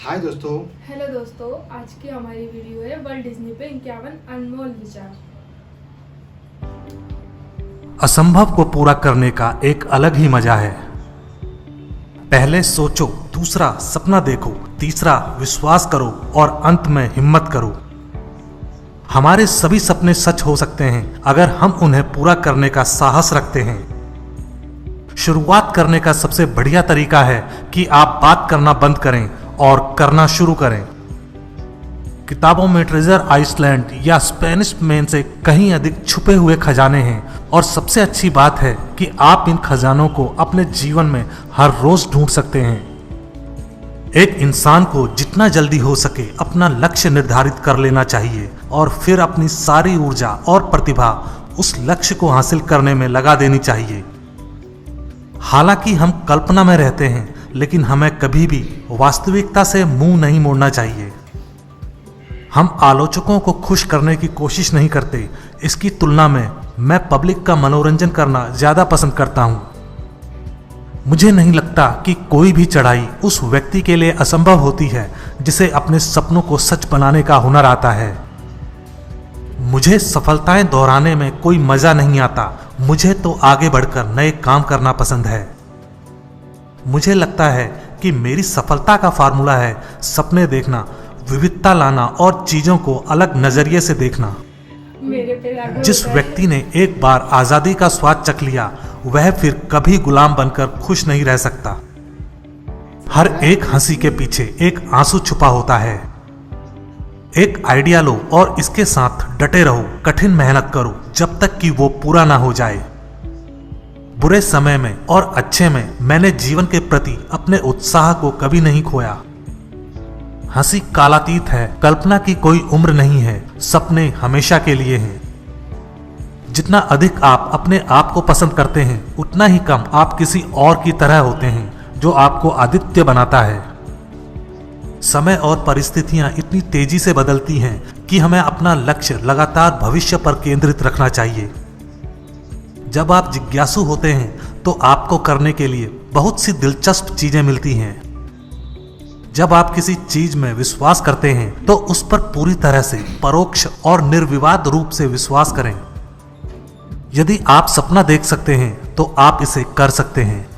हाय दोस्तों। हेलो दोस्तों, आज की हमारी वीडियो है वर्ल्ड डिज्नी पे 51 अनमोल विचार। असंभव को पूरा करने का एक अलग ही मजा है। पहले सोचो, दूसरा सपना देखो, तीसरा विश्वास करो और अंत में हिम्मत करो। हमारे सभी सपने सच हो सकते हैं अगर हम उन्हें पूरा करने का साहस रखते हैं। शुरुआत करने का सबसे बढ़िया तरीका है कि आप बात करना बंद करें और करना शुरू करें। किताबों में ट्रेजर आइसलैंड या स्पेनिश मेन से कहीं अधिक छुपे हुए खजाने हैं, और सबसे अच्छी बात है कि आप इन खजानों को अपने जीवन में हर रोज ढूंढ सकते हैं। एक इंसान को जितना जल्दी हो सके अपना लक्ष्य निर्धारित कर लेना चाहिए और फिर अपनी सारी ऊर्जा और प्रतिभा उस लक्ष्य को हासिल करने में लगा देनी चाहिए। हालांकि हम कल्पना में रहते हैं, लेकिन हमें कभी भी वास्तविकता से मुंह नहीं मोड़ना चाहिए। हम आलोचकों को खुश करने की कोशिश नहीं करते। इसकी तुलना में मैं पब्लिक का मनोरंजन करना ज्यादा पसंद करता हूं। मुझे नहीं लगता कि कोई भी चढ़ाई उस व्यक्ति के लिए असंभव होती है जिसे अपने सपनों को सच बनाने का हुनर आता है। मुझे सफलताएं दोहराने में कोई मजा नहीं आता। मुझे तो आगे बढ़कर नए काम करना पसंद है। मुझे लगता है कि मेरी सफलता का फार्मूला है सपने देखना, विविधता लाना और चीजों को अलग नजरिए से देखना। मेरे पे लागू जिस होता है। व्यक्ति ने एक बार आजादी का स्वाद चख लिया, वह फिर कभी गुलाम बनकर खुश नहीं रह सकता। हर एक हंसी के पीछे एक आंसू छुपा होता है। एक आइडिया लो और इसके साथ डटे रहो, कठिन मेहनत करो जब तक कि वो पूरा ना हो जाए। बुरे समय में और अच्छे में मैंने जीवन के प्रति अपने उत्साह को कभी नहीं खोया। हंसी कालातीत है, कल्पना की कोई उम्र नहीं है, सपने हमेशा के लिए हैं। जितना अधिक आप अपने आप को पसंद करते हैं, उतना ही कम आप किसी और की तरह होते हैं जो आपको आदित्य बनाता है। समय और परिस्थितियां इतनी तेजी से बदलती हैं कि हमें अपना लक्ष्य लगातार भविष्य पर केंद्रित रखना चाहिए। जब आप जिज्ञासु होते हैं तो आपको करने के लिए बहुत सी दिलचस्प चीजें मिलती हैं। जब आप किसी चीज में विश्वास करते हैं तो उस पर पूरी तरह से परोक्ष और निर्विवाद रूप से विश्वास करें। यदि आप सपना देख सकते हैं तो आप इसे कर सकते हैं।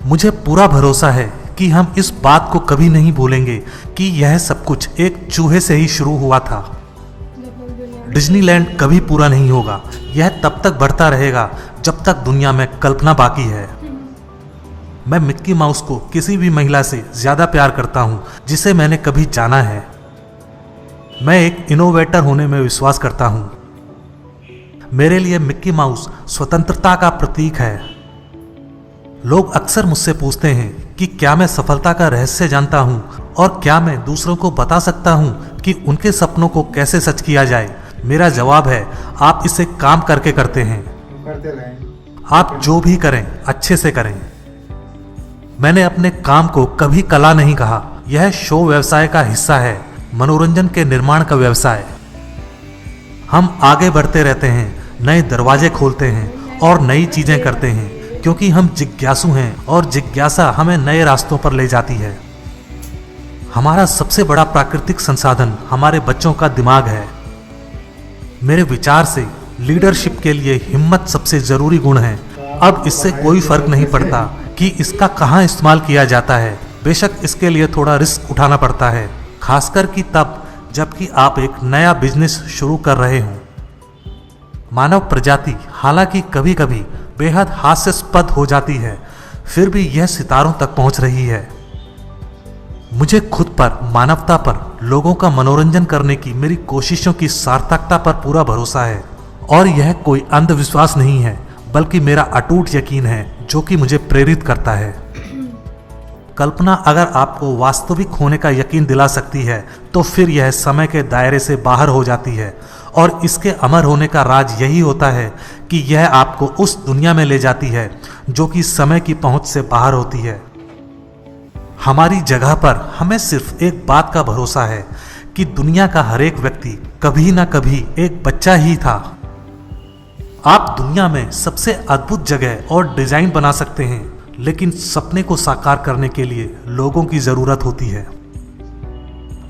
मुझे पूरा भरोसा है कि हम इस बात को कभी नहीं भूलेंगे कि यह सब कुछ एक चूहे से ही शुरू हुआ था। डिज्नीलैंड कभी पूरा नहीं होगा। यह तब तक बढ़ता रहेगा जब तक दुनिया में कल्पना बाकी है। मैं मिक्की माउस को किसी भी महिला से ज्यादा प्यार करता हूं जिसे मैंने कभी जाना है। मैं एक इनोवेटर होने में विश्वास करता हूं। मेरे लिए मिक्की माउस स्वतंत्रता का प्रतीक है। लोग अक्सर मुझसे पूछते हैं कि क्या मैं सफलता का रहस्य जानता हूं और क्या मैं दूसरों को बता सकता हूं कि उनके सपनों को कैसे सच किया जाए। मेरा जवाब है, आप इसे काम करके करते हैं। करते रहें। आप जो भी करें अच्छे से करें। मैंने अपने काम को कभी कला नहीं कहा। यह शो व्यवसाय का हिस्सा है, मनोरंजन के निर्माण का व्यवसाय। हम आगे बढ़ते रहते हैं, नए दरवाजे खोलते हैं और नई चीजें करते हैं क्योंकि हम जिज्ञासु हैं और जिज्ञासा हमें नए रास्तों पर ले जाती है। हमारा सबसे बड़ा प्राकृतिक संसाधन हमारे बच्चों का दिमाग है। मेरे विचार से लीडरशिप के लिए हिम्मत सबसे जरूरी गुण है। अब इससे कोई फर्क नहीं पड़ता कि इसका कहाँ इस्तेमाल किया जाता है। बेशक इसके लिए थोड़ा रिस्क उठाना पड़ता है, खासकर कि तब जबकि आप एक नया बिजनेस शुरू कर रहे हों। मानव प्रजाति हालांकि कभी कभी बेहद हास्यास्पद हो जाती है, फिर भी यह सितारों तक पहुंच रही है। मुझे खुद पर, मानवता पर, लोगों का मनोरंजन करने की मेरी कोशिशों की सार्थकता पर पूरा भरोसा है। और यह कोई अंधविश्वास नहीं है, बल्कि मेरा अटूट यकीन है जो कि मुझे प्रेरित करता है। कल्पना अगर आपको वास्तविक होने का यकीन दिला सकती है तो फिर यह समय के दायरे से बाहर हो जाती है, और इसके अमर होने का राज यही होता है कि यह आपको उस दुनिया में ले जाती है जो कि समय की पहुंच से बाहर होती है। हमारी जगह पर हमें सिर्फ एक बात का भरोसा है कि दुनिया का हर एक व्यक्ति कभी ना कभी एक बच्चा ही था। आप दुनिया में सबसे अद्भुत जगह और डिजाइन बना सकते हैं, लेकिन सपने को साकार करने के लिए लोगों की जरूरत होती है।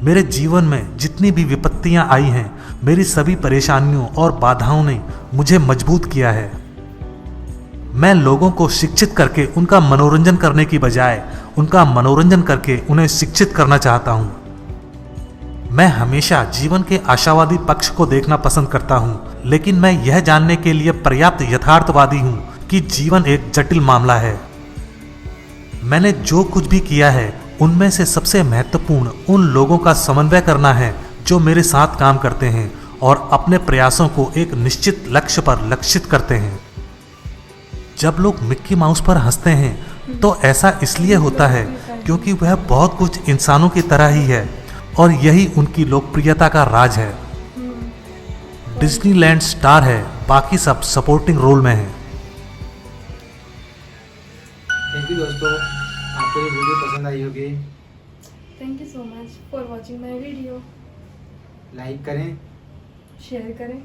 मेरे जीवन में जितनी भी विपत्तियां आई हैं, मेरी सभी परेशानियों और बाधाओं ने मुझे मजबूत किया है। मैं लोगों को शिक्षित करके उनका मनोरंजन करने की बजाय उनका मनोरंजन करके उन्हें शिक्षित करना चाहता हूं। मैं हमेशा जीवन के आशावादी पक्ष को देखना पसंद करता हूं, लेकिन मैं यह जानने के लिए पर्याप्त यथार्थवादी हूं कि जीवन एक जटिल मामला है। मैंने जो कुछ भी किया है उनमें से सबसे महत्वपूर्ण उन लोगों का समन्वय करना है जो मेरे साथ काम करते हैं और अपने प्रयासों को एक निश्चित लक्ष्य पर लक्षित करते हैं। जब लोग मिक्की माउस पर हंसते हैं तो ऐसा इसलिए होता है क्योंकि वह बहुत कुछ इंसानों की तरह ही है और यही उनकी लोकप्रियता का राज है। डिज्नीलैंड स्टार है, बाकी सब सपोर्टिंग रोल में है। थैंक यू दोस्तों, आपको ये वीडियो पसंद आई होगी। Thank you so much for watching my video. Like करें, शेयर करें